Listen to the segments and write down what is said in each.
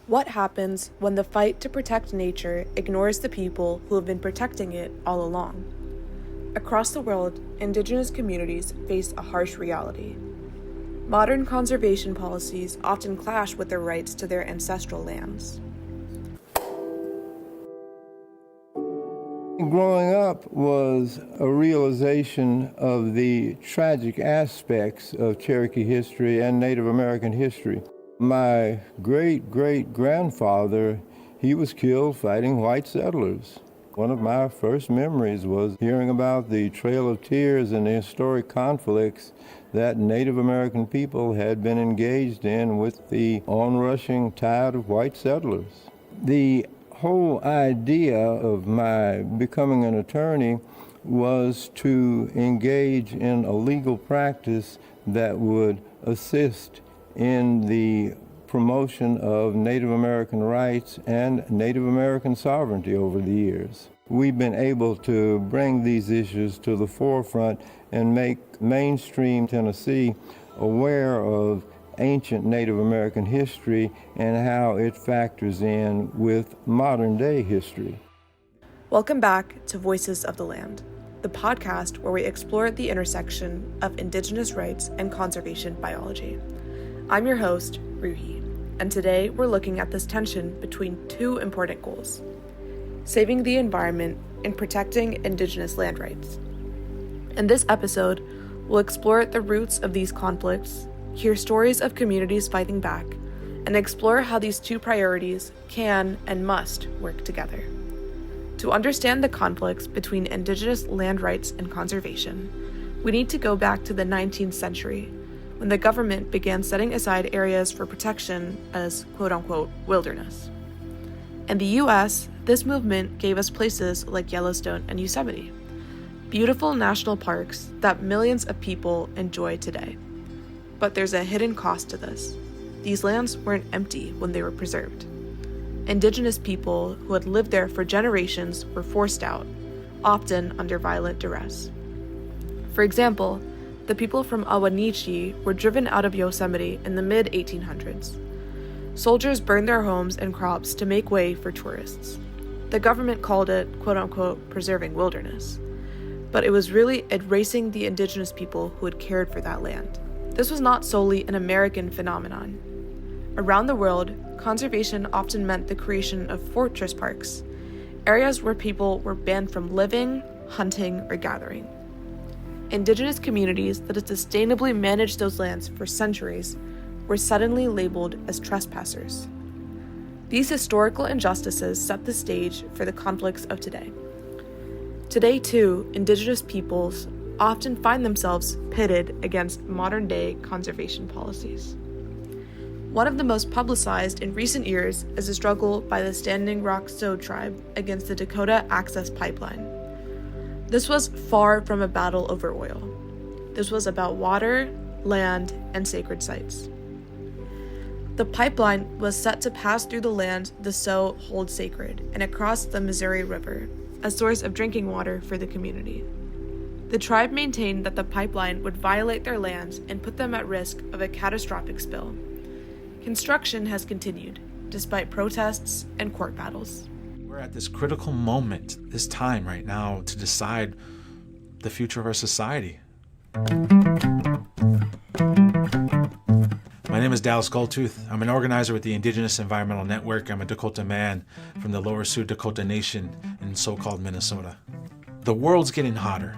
What happens when the fight to protect nature ignores the people who have been protecting it all along? Across the world, Indigenous communities face a harsh reality. Modern conservation policies often clash with their rights to their ancestral lands. Growing up was a realization of the tragic aspects of Cherokee history and Native American history. My great-great-grandfather, he was killed fighting white settlers. One of my first memories was hearing about the Trail of Tears and the historic conflicts that Native American people had been engaged in with the onrushing tide of white settlers. The whole idea of my becoming an attorney was to engage in a legal practice that would assist in the promotion of Native American rights and Native American sovereignty over the years. We've been able to bring these issues to the forefront and make mainstream Tennessee aware of ancient Native American history and how it factors in with modern day history. Welcome back to Voices of the Land, the podcast where we explore the intersection of Indigenous rights and conservation biology. I'm your host, Ruhi, and today we're looking at this tension between two important goals: saving the environment and protecting Indigenous land rights. In this episode, we'll explore the roots of these conflicts, hear stories of communities fighting back, and explore how these two priorities can and must work together. To understand the conflicts between Indigenous land rights and conservation, we need to go back to the 19th century, when the government began setting aside areas for protection as quote-unquote wilderness. In the US, this movement gave us places like Yellowstone and Yosemite, beautiful national parks that millions of people enjoy today. But there's a hidden cost to this. These lands weren't empty when they were preserved. Indigenous people who had lived there for generations were forced out, often under violent duress. For example, the people from Awanichi were driven out of Yosemite in the mid-1800s. Soldiers burned their homes and crops to make way for tourists. The government called it, quote-unquote, preserving wilderness. But it was really erasing the Indigenous people who had cared for that land. This was not solely an American phenomenon. Around the world, conservation often meant the creation of fortress parks, areas where people were banned from living, hunting, or gathering. Indigenous communities that had sustainably managed those lands for centuries were suddenly labeled as trespassers. These historical injustices set the stage for the conflicts of today. Today, too, Indigenous peoples often find themselves pitted against modern-day conservation policies. One of the most publicized in recent years is a struggle by the Standing Rock Sioux tribe against the Dakota Access Pipeline. This was far from a battle over oil. This was about water, land, and sacred sites. The pipeline was set to pass through the land the Sioux hold sacred and across the Missouri River, a source of drinking water for the community. The tribe maintained that the pipeline would violate their lands and put them at risk of a catastrophic spill. Construction has continued, despite protests and court battles. We're at this critical moment, this time right now, to decide the future of our society. My name is Dallas Goldtooth. I'm an organizer with the Indigenous Environmental Network. I'm a Dakota man from the Lower Sioux Dakota Nation in so-called Minnesota. The world's getting hotter,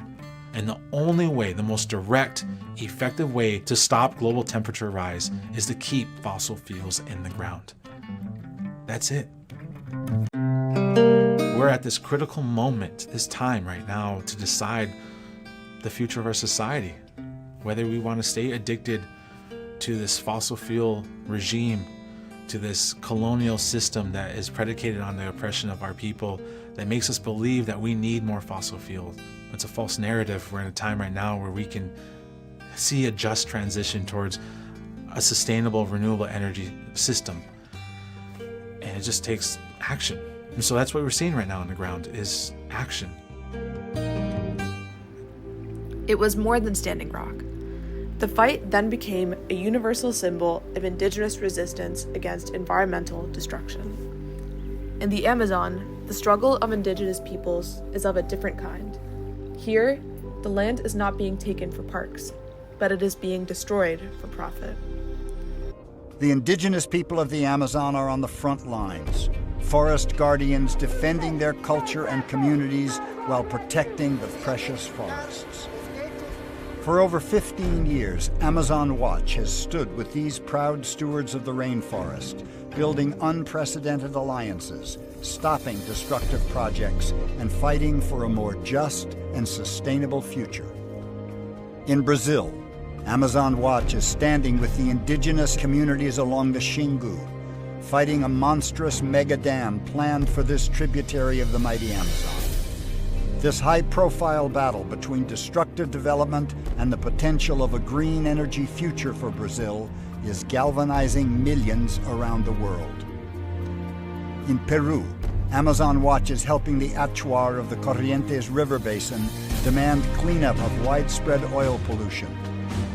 and the only way, the most direct, effective way to stop global temperature rise is to keep fossil fuels in the ground. That's it. We're at this critical moment, this time right now, to decide the future of our society, whether we want to stay addicted to this fossil fuel regime, to this colonial system that is predicated on the oppression of our people, that makes us believe that we need more fossil fuel. It's a false narrative. We're in a time right now where we can see a just transition towards a sustainable, renewable energy system. And it just takes action. And so that's what we're seeing right now on the ground is action. It was more than Standing Rock. The fight then became a universal symbol of indigenous resistance against environmental destruction. In the Amazon, the struggle of indigenous peoples is of a different kind. Here, the land is not being taken for parks, but it is being destroyed for profit. The indigenous people of the Amazon are on the front lines, forest guardians defending their culture and communities while protecting the precious forests. For over 15 years, Amazon Watch has stood with these proud stewards of the rainforest, building unprecedented alliances, stopping destructive projects, and fighting for a more just and sustainable future. In Brazil, Amazon Watch is standing with the indigenous communities along the Xingu, fighting a monstrous mega dam planned for this tributary of the mighty Amazon. This high-profile battle between destructive development and the potential of a green energy future for Brazil is galvanizing millions around the world. In Peru, Amazon Watch is helping the Achuar of the Corrientes River Basin demand cleanup of widespread oil pollution,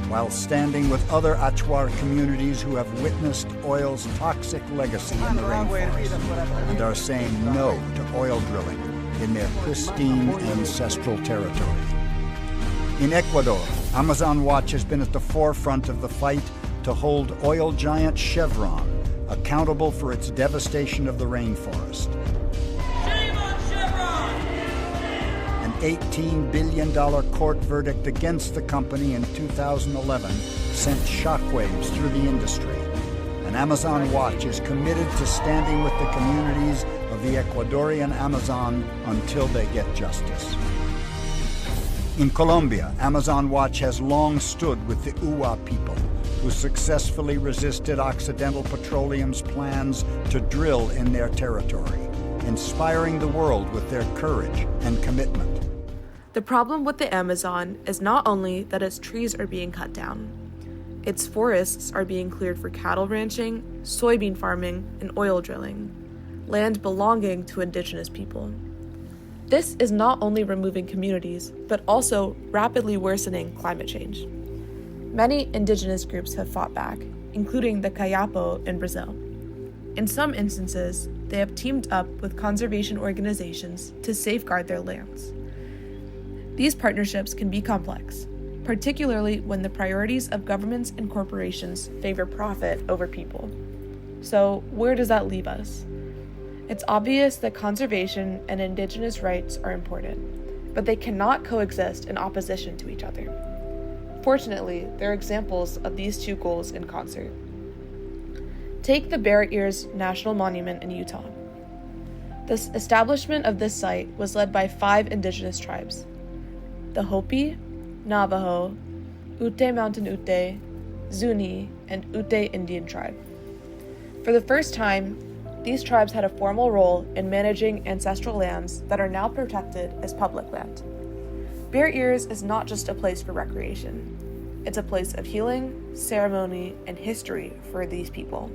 while standing with other Achuar communities who have witnessed oil's toxic legacy in the rainforest and are saying no to oil drilling in their pristine ancestral territory. In Ecuador, Amazon Watch has been at the forefront of the fight to hold oil giant Chevron accountable for its devastation of the rainforest. Shame on Chevron! An $18 billion court verdict against the company in 2011 sent shockwaves through the industry, and Amazon Watch is committed to standing with the communities of the Ecuadorian Amazon until they get justice. In Colombia, Amazon Watch has long stood with the Uwa people, who successfully resisted Occidental Petroleum's plans to drill in their territory, inspiring the world with their courage and commitment. The problem with the Amazon is not only that its trees are being cut down. Its forests are being cleared for cattle ranching, soybean farming, and oil drilling, land belonging to indigenous people. This is not only removing communities, but also rapidly worsening climate change. Many indigenous groups have fought back, including the Kayapo in Brazil. In some instances, they have teamed up with conservation organizations to safeguard their lands. These partnerships can be complex, particularly when the priorities of governments and corporations favor profit over people. So, where does that leave us? It's obvious that conservation and indigenous rights are important, but they cannot coexist in opposition to each other. Fortunately, there are examples of these two goals in concert. Take the Bear Ears National Monument in Utah. The establishment of this site was led by 5 indigenous tribes: the Hopi, Navajo, Ute Mountain Ute, Zuni, and Ute Indian tribe. For the first time, these tribes had a formal role in managing ancestral lands that are now protected as public land. Bear Ears is not just a place for recreation. It's a place of healing, ceremony, and history for these people.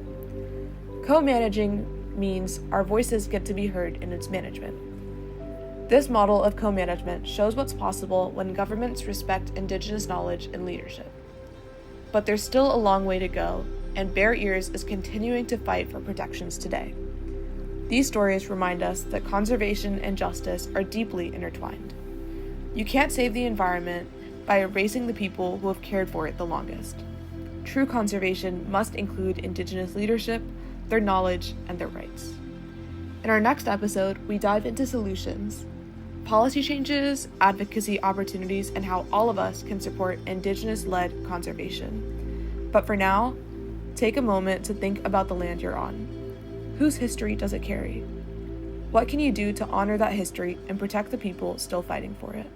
Co-managing means our voices get to be heard in its management. This model of co-management shows what's possible when governments respect indigenous knowledge and leadership. But there's still a long way to go, and Bear Ears is continuing to fight for protections today. These stories remind us that conservation and justice are deeply intertwined. You can't save the environment by erasing the people who have cared for it the longest. True conservation must include indigenous leadership, their knowledge, and their rights. In our next episode, we dive into solutions, policy changes, advocacy opportunities, and how all of us can support indigenous-led conservation. But for now, take a moment to think about the land you're on. Whose history does it carry? What can you do to honor that history and protect the people still fighting for it?